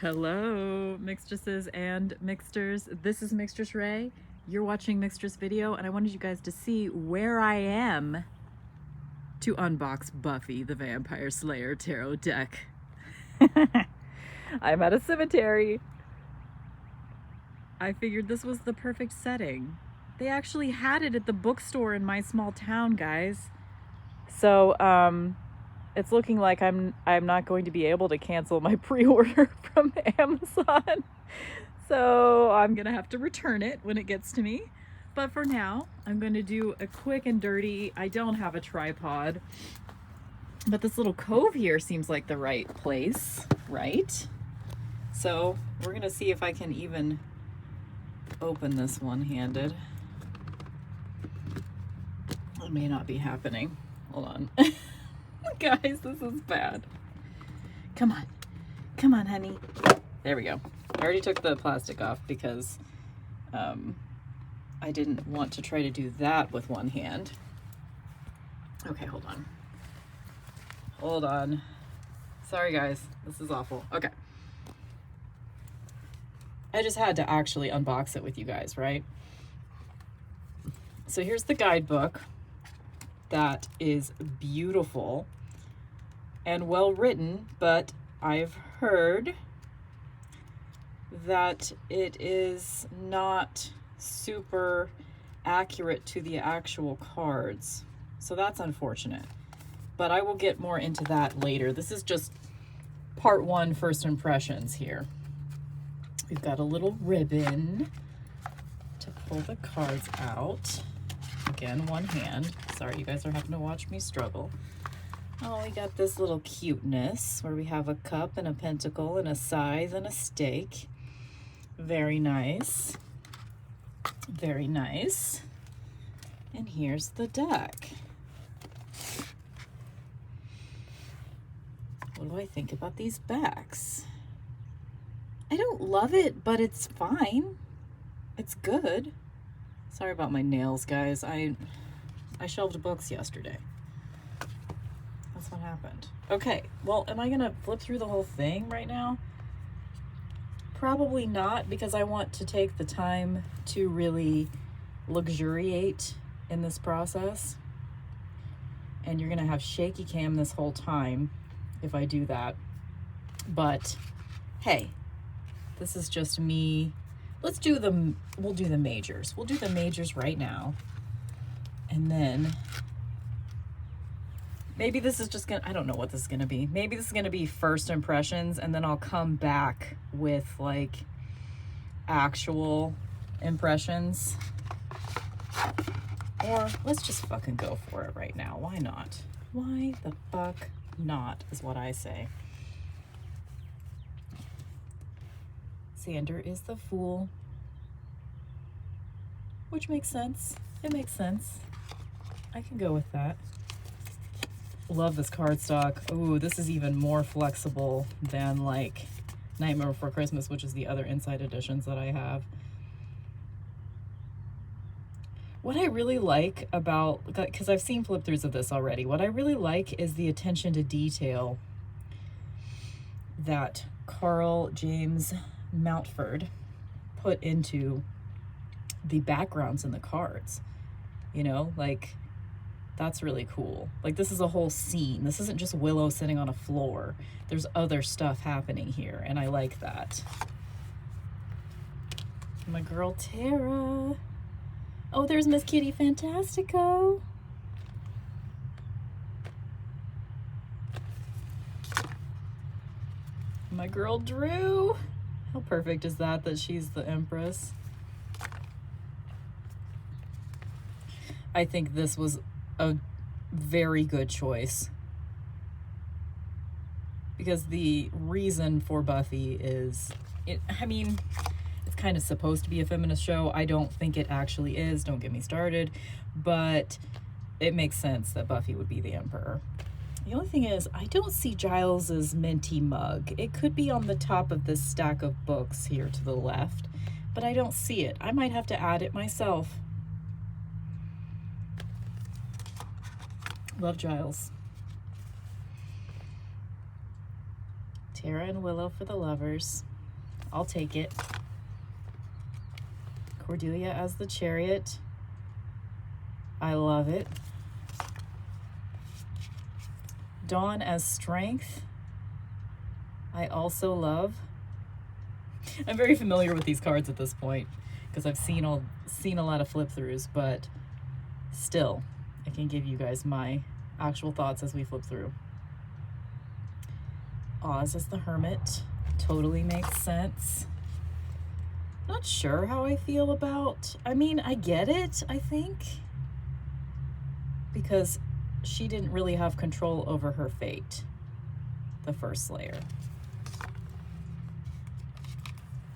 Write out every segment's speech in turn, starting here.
Hello, Mixtresses and Mixters. This is Mixtress Ray. You're watching Mixtress video, and I wanted you guys to see where I am to unbox Buffy the Vampire Slayer tarot deck. I'm at a cemetery. I figured this was the perfect setting. They actually had it at the bookstore in my small town, guys. So, it's looking like I'm not going to be able to cancel my pre-order from Amazon. So I'm going to have to return it when it gets to me. But for now, I'm going to do a quick and dirty. I don't have a tripod, but this little cove here seems like the right place, right? So we're going to see if I can even open this one-handed. It may not be happening. Hold on. Guys, this is bad. Come on, honey. There we go. I already took the plastic off because I didn't want to try to do that with one hand. Okay, hold on. Sorry, guys. This is awful. Okay. I just had to actually unbox it with you guys, right? So here's the guidebook. That is beautiful and well written, but I've heard that it is not super accurate to the actual cards. So that's unfortunate, but I will get more into that later. This is just part one, first impressions here. We've got a little ribbon to pull the cards out. Again, one hand. Sorry, you guys are having to watch me struggle. Oh, we got this little cuteness where we have a cup and a pentacle and a scythe and a stake. Very nice. Very nice. And here's the deck. What do I think about these backs? I don't love it, but it's fine. It's good. Sorry about my nails, guys. I shelved books yesterday. That's what happened. Okay, well, am I gonna flip through the whole thing right now? Probably not, because I want to take the time to really luxuriate in this process. And you're gonna have shaky cam this whole time if I do that. But hey, this is just me. We'll do the majors. We'll do the majors right now. And then maybe this is just I don't know what this is gonna be. Maybe this is gonna be first impressions, and then I'll come back with like actual impressions. Or let's just fucking go for it right now. Why not? Why the fuck not is what I say. Xander is the fool, which makes sense. It makes sense. I can go with that. Love this cardstock. Ooh, this is even more flexible than like Nightmare Before Christmas, which is the other inside editions that I have. What I really like about, because I've seen flip throughs of this already, what I really like is the attention to detail that Carl James Mountford put into the backgrounds in the cards. You know, like, that's really cool. Like, this is a whole scene. This isn't just Willow sitting on a floor. There's other stuff happening here, and I like that. My girl Tara. Oh, there's Miss Kitty Fantastico. My girl Drew. How perfect is that she's the Empress? I think this was a very good choice. Because the reason for Buffy is, it's kind of supposed to be a feminist show. I don't think it actually is. Don't get me started. But it makes sense that Buffy would be the Emperor. The only thing is, I don't see Giles's minty mug. It could be on the top of this stack of books here to the left, but I don't see it. I might have to add it myself. Love Giles. Tara and Willow for the lovers. I'll take it. Cordelia as the Chariot. I love it. Dawn as Strength. I also love. I'm very familiar with these cards at this point because I've seen a lot of flip throughs, but still, I can give you guys my actual thoughts as we flip through. Oz as the Hermit. Totally makes sense. Not sure how I feel about, I mean, I get it, I think, because she didn't really have control over her fate, the first Slayer.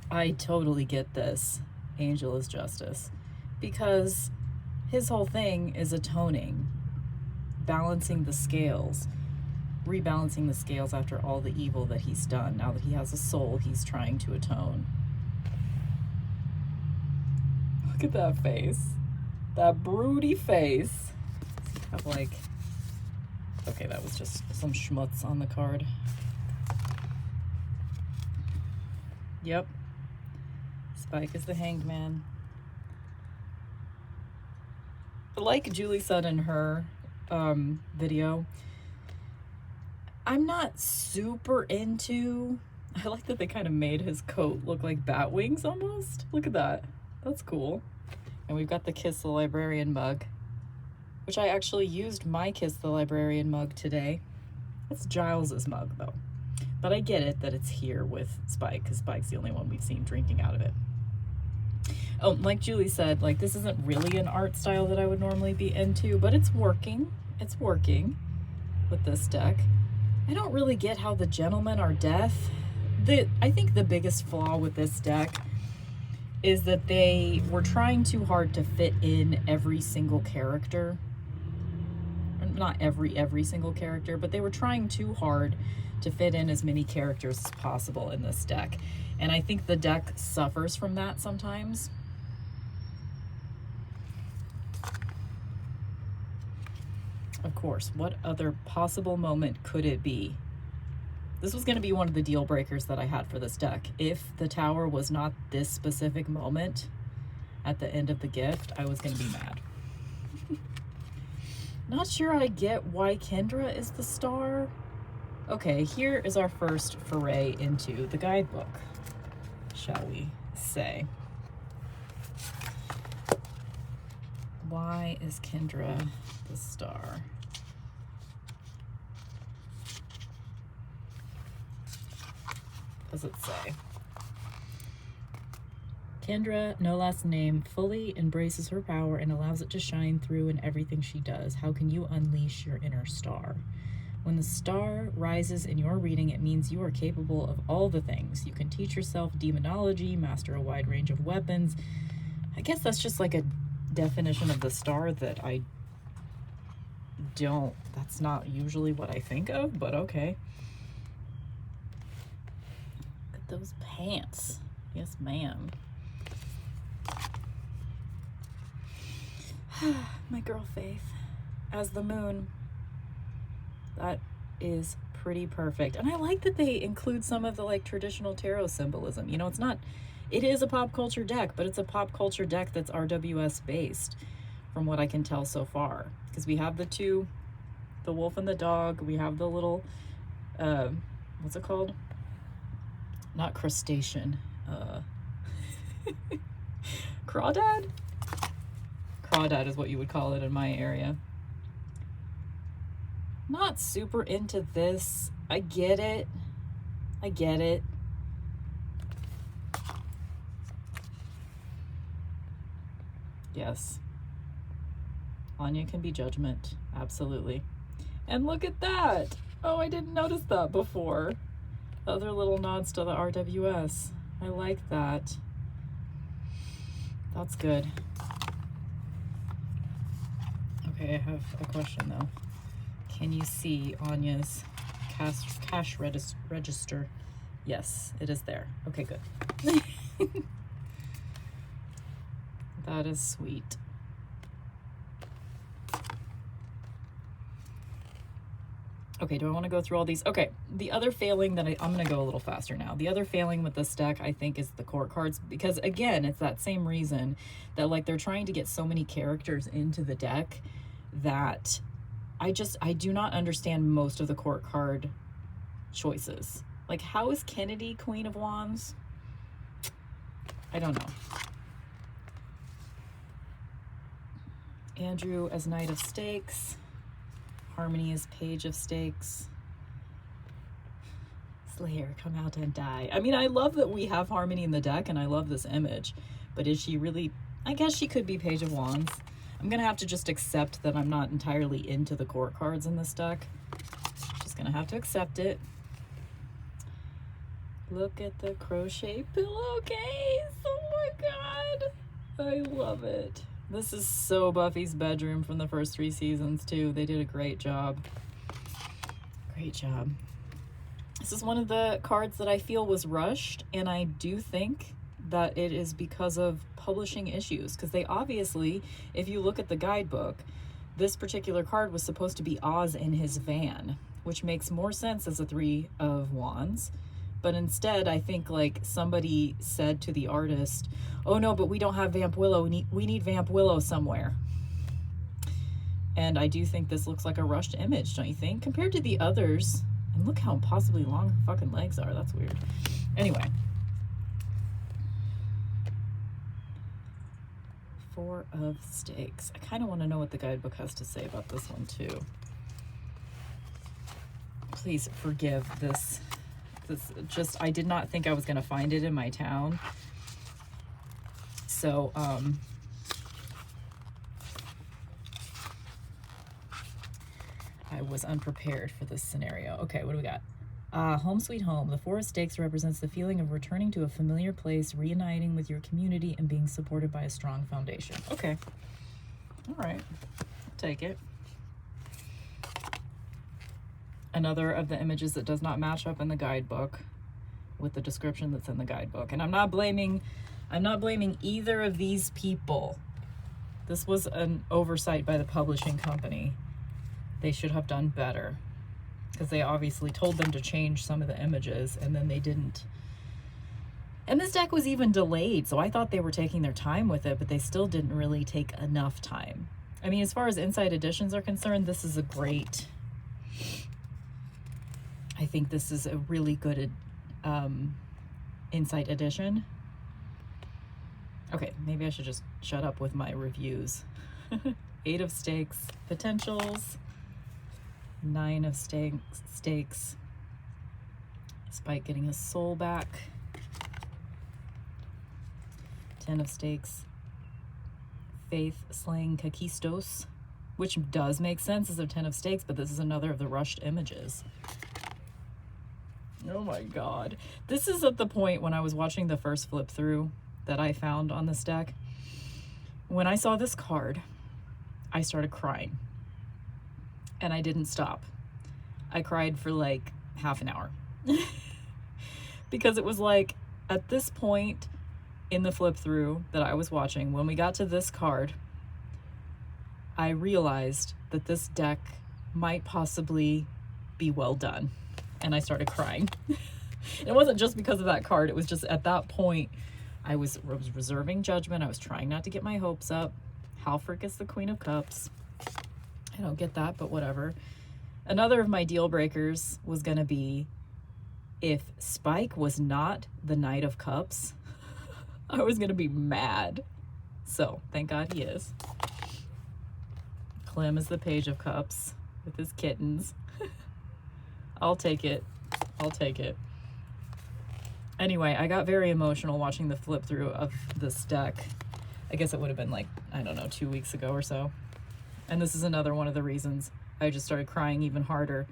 I totally get this, Angel is Justice, because his whole thing is atoning, balancing the scales, rebalancing the scales after all the evil that he's done. Now that he has a soul, he's trying to atone. Look at that face. That broody face. Have like, okay, that was just some schmutz on the card. Yep. Spike is the Hanged Man. Like Julie said in her video, I'm not super into, I like that they kind of made his coat look like bat wings almost. Look at that. That's cool. And we've got the Kiss the Librarian mug, which I actually used my Kiss the Librarian mug today. It's Giles's mug though. But I get it that it's here with Spike because Spike's the only one we've seen drinking out of it. Oh, like Julie said, like this isn't really an art style that I would normally be into, but it's working. It's working with this deck. I don't really get how the gentlemen are deaf. I think the biggest flaw with this deck is that they were trying too hard to fit in every single character. Not every single character, but they were trying too hard to fit in as many characters as possible in this deck. And I think the deck suffers from that sometimes. Of course, what other possible moment could it be? This was going to be one of the deal breakers that I had for this deck. If the tower was not this specific moment at the end of the gift, I was going to be mad. Not sure I get why Kendra is the star. Okay, here is our first foray into the guidebook, shall we say. Why is Kendra the star? Does it say? Kendra, no last name, fully embraces her power and allows it to shine through in everything she does. How can you unleash your inner star? When the star rises in your reading, it means you are capable of all the things. You can teach yourself demonology, master a wide range of weapons. I guess that's just like a definition of the star that I don't, that's not usually what I think of, but okay. Look at those pants. Yes, ma'am. My girl Faith as the moon. That is pretty perfect. And I like that they include some of the like traditional tarot symbolism. You know, it's not, it is a pop culture deck, but it's a pop culture deck that's RWS based from what I can tell so far. Because we have the two, the wolf and the dog. We have the little, what's it called? Not crustacean. Crawdad? Crawdad is what you would call it in my area. Not super into this. I get it. I get it. Yes. Anya can be judgment. Absolutely. And look at that. Oh, I didn't notice that before. Other little nods to the RWS. I like that. That's good. Okay, I have a question though. Can you see Anya's cash register? Yes, it is there. Okay, good. That is sweet. Okay, do I want to go through all these? Okay, the other failing that I'm going to go a little faster now. The other failing with this deck, I think, is the court cards, because again, it's that same reason that like they're trying to get so many characters into the deck that I do not understand most of the court card choices. Like, how is Kennedy Queen of Wands? I don't know. Andrew as Knight of Stakes. Harmony is Page of Stakes. Slayer, come out and die. I mean, I love that we have Harmony in the deck, and I love this image. But is she really... I guess she could be Page of Wands. I'm going to have to just accept that I'm not entirely into the court cards in this deck. Just going to have to accept it. Look at the crochet pillowcase. Oh my god. I love it. This is so Buffy's bedroom from the first 3 seasons, too. They did a great job. Great job. This is one of the cards that I feel was rushed, and I do think that it is because of publishing issues. Because they obviously, if you look at the guidebook, this particular card was supposed to be Oz in his van, which makes more sense as a 3 of Wands. But instead, I think like somebody said to the artist, oh no, but we don't have Vamp Willow. We need Vamp Willow somewhere. And I do think this looks like a rushed image, don't you think? Compared to the others. And look how impossibly long her fucking legs are. That's weird. Anyway. 4 of Stakes. I kind of want to know what the guidebook has to say about this one too. Please forgive this. I did not think I was going to find it in my town. So, I was unprepared for this scenario. Okay, what do we got? Home Sweet Home. The 4 of Stakes represents the feeling of returning to a familiar place, reuniting with your community, and being supported by a strong foundation. Okay. All right. I'll take it. Another of the images that does not match up in the guidebook with the description that's in the guidebook. And I'm not blaming either of these people. This was an oversight by the publishing company. They should have done better, because they obviously told them to change some of the images and then they didn't. And this deck was even delayed, so I thought they were taking their time with it, but they still didn't really take enough time. I mean, as far as inside editions are concerned, this is a great... I think this is a really good insight edition. Okay, maybe I should just shut up with my reviews. 8 of Stakes, potentials. 9 of Stakes. Spike getting his soul back. 10 of Stakes. Faith slaying Kakistos, which does make sense as a 10 of Stakes, but this is another of the rushed images. Oh my god. This is at the point when I was watching the first flip through that I found on this deck. When I saw this card, I started crying. And I didn't stop. I cried for like half an hour. Because it was like, at this point in the flip through that I was watching, when we got to this card, I realized that this deck might possibly be well done. And I started crying. It wasn't just because of that card. It was just at that point, I was reserving judgment. I was trying not to get my hopes up. Halfrick is the Queen of Cups. I don't get that, but whatever. Another of my deal breakers was going to be if Spike was not the Knight of Cups, I was going to be mad. So, thank God he is. Clem is the Page of Cups with his kittens. I'll take it. I'll take it. Anyway, I got very emotional watching the flip through of this deck. I guess it would have been like, I don't know, 2 weeks ago or so. And this is another one of the reasons I just started crying even harder.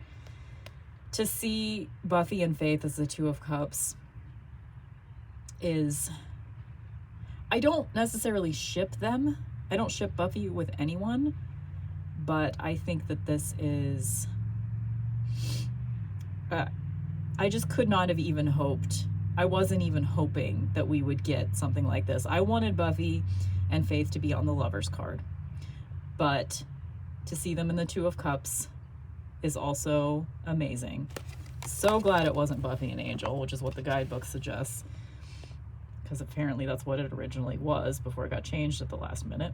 To see Buffy and Faith as the 2 of Cups is... I don't necessarily ship them. I don't ship Buffy with anyone. But I think that this is... I just could not have even hoped. I wasn't even hoping that we would get something like this. I wanted Buffy and Faith to be on the Lovers card. But to see them in the 2 of Cups is also amazing. So glad it wasn't Buffy and Angel, which is what the guidebook suggests, because apparently that's what it originally was before it got changed at the last minute.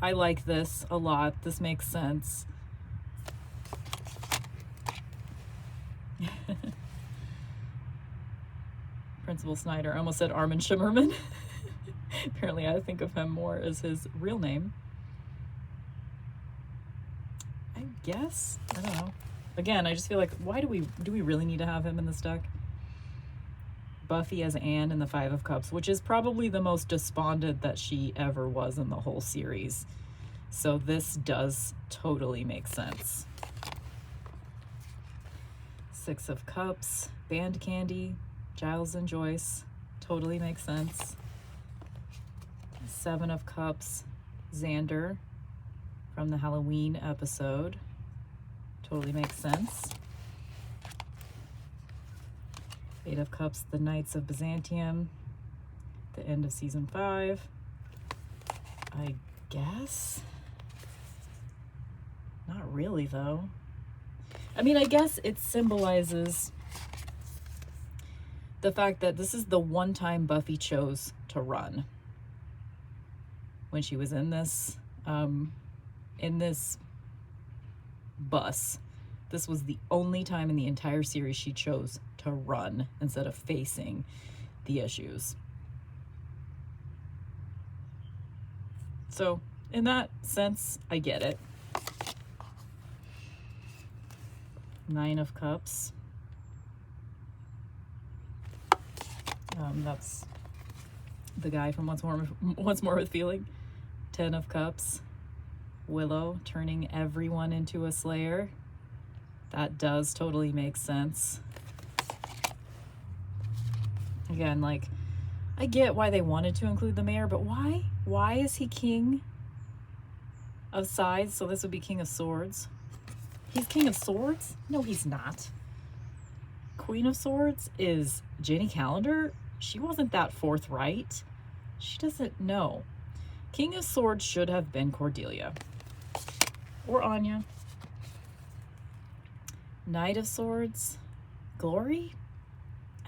I like this a lot. This makes sense. Principal Snyder. I almost said Armin Shimmerman. Apparently I think of him more as his real name. I guess. I don't know. Again, I just feel like, why do we really need to have him in this deck? Buffy as Anne in the Five of Cups, which is probably the most despondent that she ever was in the whole series. So this does totally make sense. Six of Cups, Band Candy, Giles and Joyce, totally makes sense. Seven of Cups, Xander from the Halloween episode, totally makes sense. Eight of Cups, the Knights of Byzantium, the end of season 5. I guess. Not really, though. I mean, I guess it symbolizes the fact that this is the one time Buffy chose to run. When she was in this bus, this was the only time in the entire series she chose to run instead of facing the issues. So in that sense, I get it. Nine of Cups. That's the guy from Once More with Feeling. 10 of Cups. Willow turning everyone into a slayer. That does totally make sense. Again, like, I get why they wanted to include the mayor, but why? Why is he king of sides? So this would be King of Swords. He's King of Swords? No, he's not. Queen of Swords is Jenny Calendar. She wasn't that forthright. She doesn't know. King of Swords should have been Cordelia. Or Anya. Knight of Swords, Glory?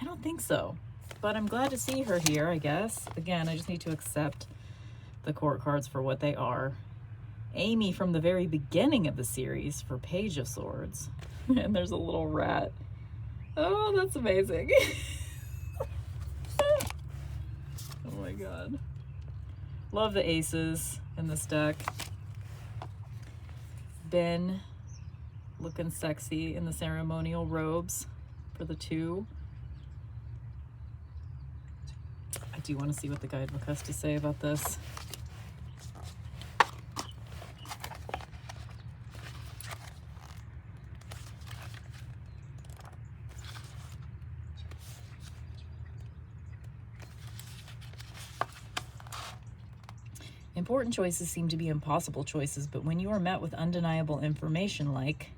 I don't think so. But I'm glad to see her here, I guess. Again, I just need to accept the court cards for what they are. Amy from the very beginning of the series for Page of Swords. And there's a little rat. Oh, that's amazing. Oh my god. Love the aces in this deck. Ben looking sexy in the ceremonial robes for the 2. I do want to see what the guidebook has to say about this. Important choices seem to be impossible choices, but when you are met with undeniable information like,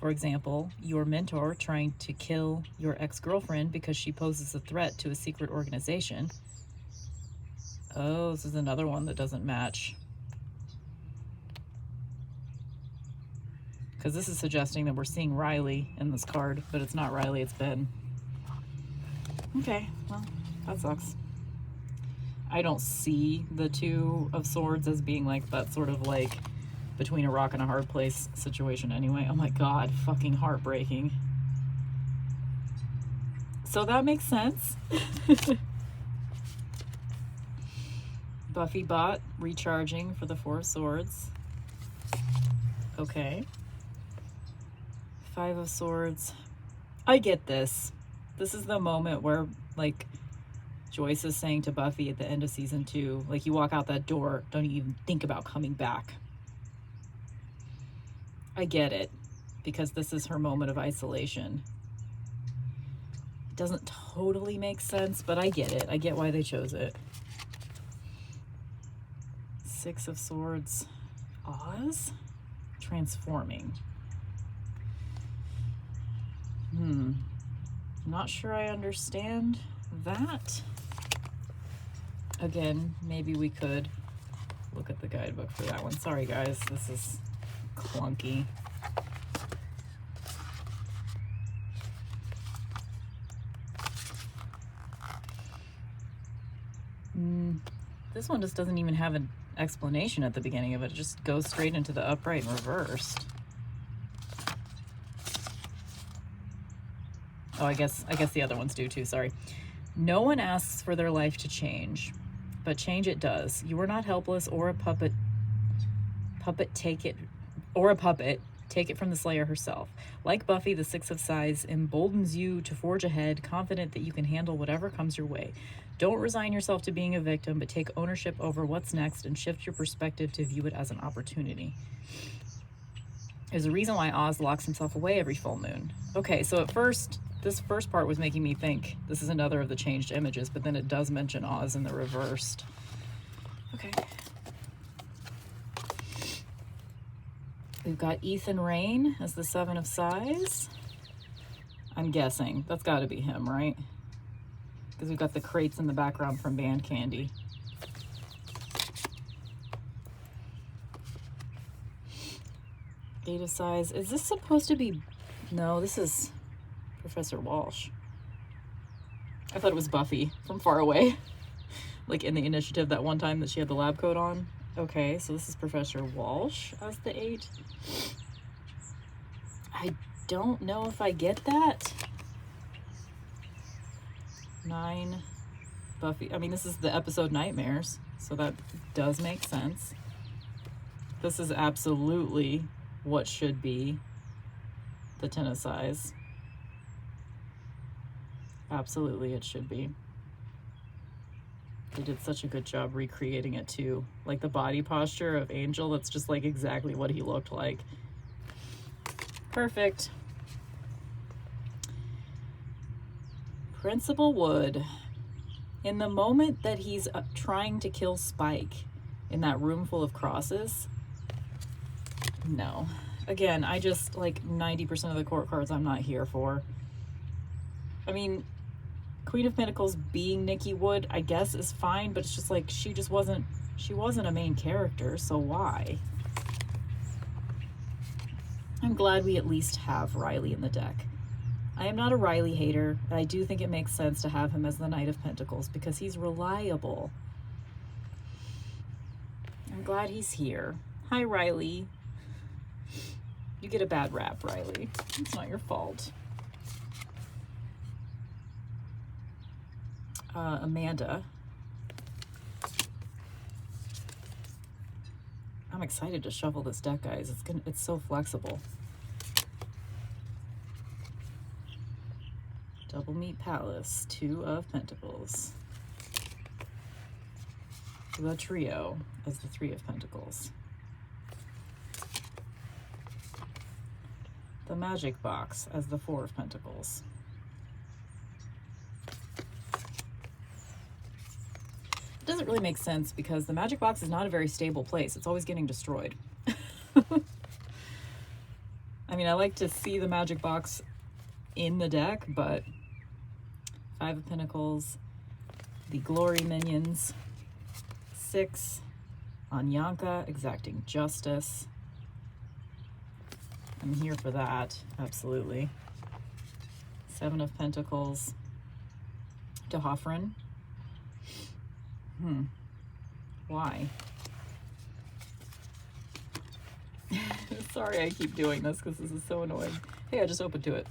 for example, your mentor trying to kill your ex-girlfriend because she poses a threat to a secret organization. Oh, this is another one that doesn't match. Because this is suggesting that we're seeing Riley in this card, but it's not Riley, it's Ben. Okay, well, that sucks. I don't see the 2 of Swords as being like that sort of like between a rock and a hard place situation anyway. Oh my god, fucking heartbreaking. So that makes sense. Buffy bot recharging for the 4 of Swords. Okay. 5 of Swords. I get this. This is the moment where, like, Joyce is saying to Buffy at the end of season 2, like, you walk out that door, don't even think about coming back. I get it, because this is her moment of isolation. It doesn't totally make sense, but I get it. I get why they chose it. 6 of Swords. Oz? Transforming. Not sure I understand that. Again, maybe we could look at the guidebook for that one. Sorry guys, this is clunky. This one just doesn't even have an explanation at the beginning of it. It just goes straight into the upright and reversed. Oh, I guess the other ones do too, sorry. No one asks for their life to change, but change it does. You are not helpless or a puppet. Take it from the Slayer herself. Like Buffy, the Six of Sides emboldens you to forge ahead, confident that you can handle whatever comes your way. Don't resign yourself to being a victim, but take ownership over what's next and shift your perspective to view it as an opportunity. There's a reason why Oz locks himself away every full moon. Okay, so at first, this first part was making me think this is another of the changed images, but then it does mention Oz in the reversed. Okay. We've got Ethan Rain as the Seven of Sides. I'm guessing. That's got to be him, right? Because we've got the crates in the background from Band Candy. Eight of Sides. Is this supposed to be... No, this is Professor Walsh. I thought it was Buffy from far away. Like in the initiative that one time that she had the lab coat on. Okay, so this is Professor Walsh as the 8. I don't know if I get that. 9, Buffy. I mean, this is the episode Nightmares, so that does make sense. This is absolutely what should be the Ten of Sides. Absolutely, it should be. They did such a good job recreating it too. Like the body posture of Angel, that's just like exactly what he looked like. Perfect. Principal Wood. In the moment that he's trying to kill Spike in that room full of crosses, no. Again, I just, like 90% of the court cards I'm not here for. I mean, Queen of Pentacles being Nikki Wood, I guess, is fine, but it's just like she wasn't a main character, so why? I'm glad we at least have Riley in the deck. I am not a Riley hater, but I do think it makes sense to have him as the Knight of Pentacles because he's reliable. I'm glad he's here. Hi, Riley. You get a bad rap, Riley. It's not your fault. Amanda. I'm excited to shuffle this deck, guys. It's so flexible. Double Meat Palace, 2 of Pentacles. The Trio as the 3 of Pentacles. The Magic Box as the 4 of Pentacles. It doesn't really make sense because the Magic Box is not a very stable place. It's always getting destroyed. I mean, I like to see the Magic Box in the deck, but 5 of Pentacles, the Glory Minions, 6, Anyanka, Exacting Justice. I'm here for that, absolutely. 7 of Pentacles, Dehofrin. Why? Sorry I keep doing this because this is so annoying. Hey, I just opened to it.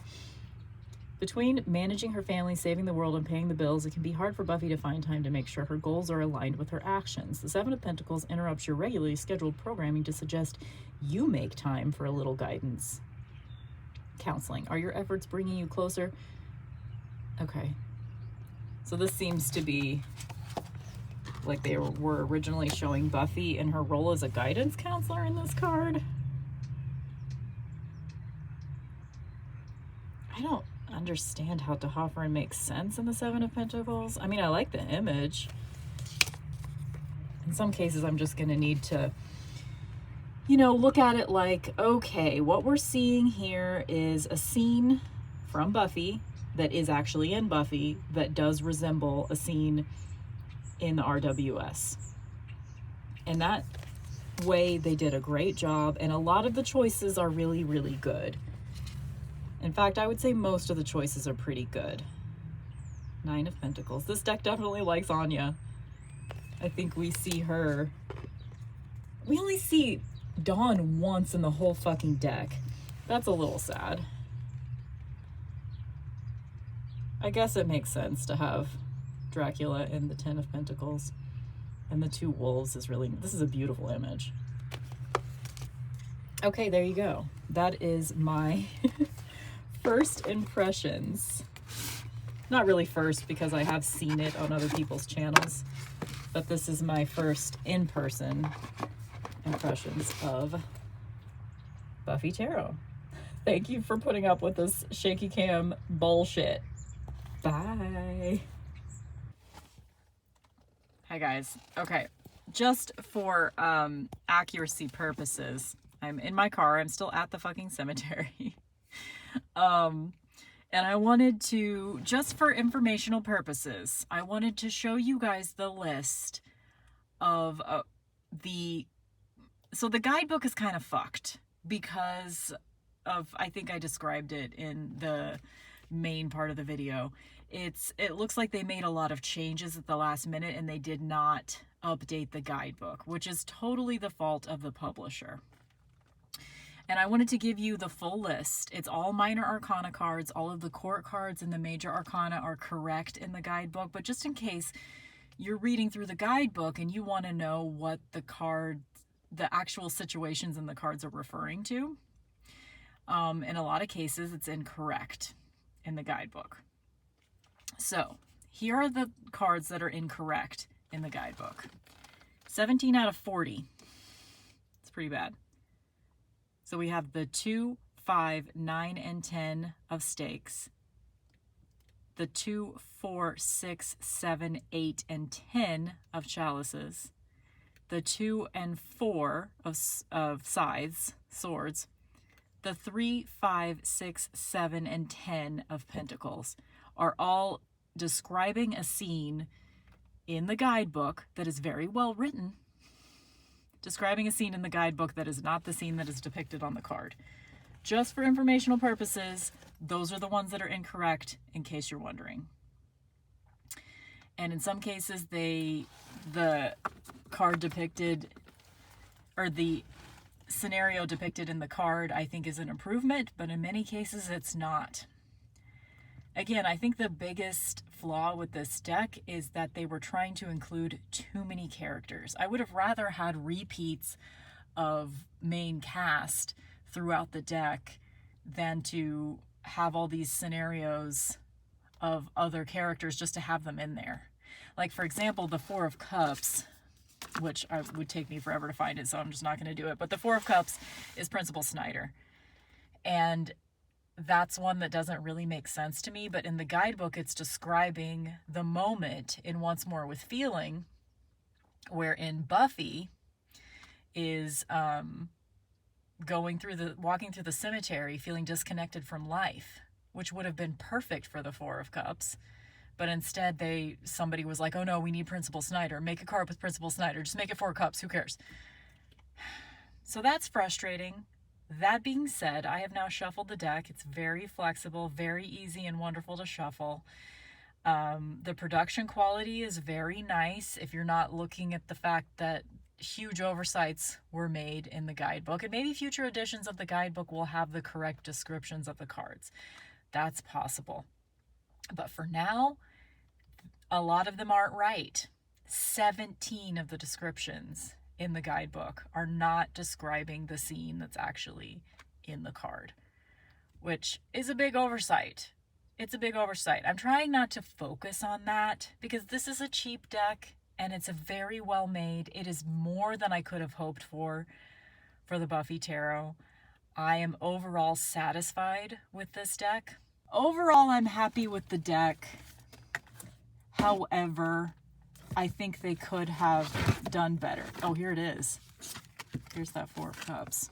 Between managing her family, saving the world, and paying the bills, it can be hard for Buffy to find time to make sure her goals are aligned with her actions. The 7 of Pentacles interrupts your regularly scheduled programming to suggest you make time for a little guidance. Counseling. Are your efforts bringing you closer? Okay. So this seems to be like they were originally showing Buffy in her role as a guidance counselor in this card. I don't understand how Dehofrin makes sense in the 7 of Pentacles. I mean, I like the image. In some cases, I'm just going to need to, you know, look at it like, okay, what we're seeing here is a scene from Buffy that is actually in Buffy that does resemble a scene in the RWS. And that way, they did a great job, and a lot of the choices are really, really good. In fact, I would say most of the choices are pretty good. 9 of Pentacles. This deck definitely likes Anya. I think we see her. We only see Dawn once in the whole fucking deck. That's a little sad. I guess it makes sense to have Dracula in the 10 of Pentacles. And the 2 wolves is really, this is a beautiful image. Okay, there you go. That is my first impressions. Not really first, because I have seen it on other people's channels, but this is my first in-person impressions of Buffy Tarot. Thank you for putting up with this shaky cam bullshit. Bye. Hi guys. Okay, just for accuracy purposes, I'm in my car. I'm still at the fucking cemetery. And I wanted to, just for informational purposes, I wanted to show you guys the list of so the guidebook is kind of fucked because of, I think I described it in the main part of the video. It looks like they made a lot of changes at the last minute and they did not update the guidebook, which is totally the fault of the publisher. And I wanted to give you the full list. It's all minor arcana cards. All of the court cards and the major arcana are correct in the guidebook. But just in case you're reading through the guidebook and you want to know what the actual situations in the cards are referring to, in a lot of cases, it's incorrect in the guidebook. So here are the cards that are incorrect in the guidebook. 17 out of 40. It's pretty bad. So we have the 2, 5, 9, and 10 of stakes. The 2, 4, 6, 7, 8, and 10 of chalices. The 2 and 4 of scythes, swords. The 3, 5, 6, 7, and 10 of pentacles are all describing a scene in the guidebook that is very well written. Describing a scene in the guidebook that is not the scene that is depicted on the card. Just for informational purposes, those are the ones that are incorrect, in case you're wondering. And in some cases, the card depicted, or the scenario depicted in the card, I think is an improvement, but in many cases it's not. Again, I think the biggest flaw with this deck is that they were trying to include too many characters. I would have rather had repeats of main cast throughout the deck than to have all these scenarios of other characters just to have them in there. Like, for example, the 4 of Cups, which would take me forever to find it, so I'm just not going to do it. But the 4 of Cups is Principal Snyder. And that's one that doesn't really make sense to me, but in the guidebook it's describing the moment in Once More with Feeling, wherein Buffy is walking through the cemetery feeling disconnected from life, which would have been perfect for the 4 of Cups, but instead somebody was like, oh no, we need Principal Snyder, make a card with Principal Snyder, just make it 4 Cups, who cares? So that's frustrating. That being said, I have now shuffled the deck. It's very flexible, very easy and wonderful to shuffle. The production quality is very nice if you're not looking at the fact that huge oversights were made in the guidebook. And maybe future editions of the guidebook will have the correct descriptions of the cards. That's possible. But for now, a lot of them aren't right. 17 of the descriptions in the guidebook are not describing the scene that's actually in the card, which is a big oversight. It's a big oversight. I'm trying not to focus on that because this is a cheap deck and it's a very well made. It is more than I could have hoped for the Buffy Tarot. I am overall satisfied with this deck. Overall, I'm happy with the deck. However, I think they could have done better. Oh, here it is. Here's that 4 of Cups.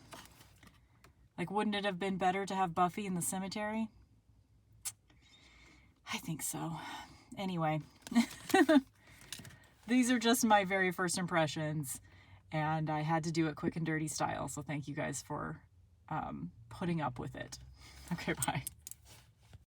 Like, wouldn't it have been better to have Buffy in the cemetery? I think so. Anyway, these are just my very first impressions. and I had to do it quick and dirty style. So thank you guys for putting up with it. Okay, bye.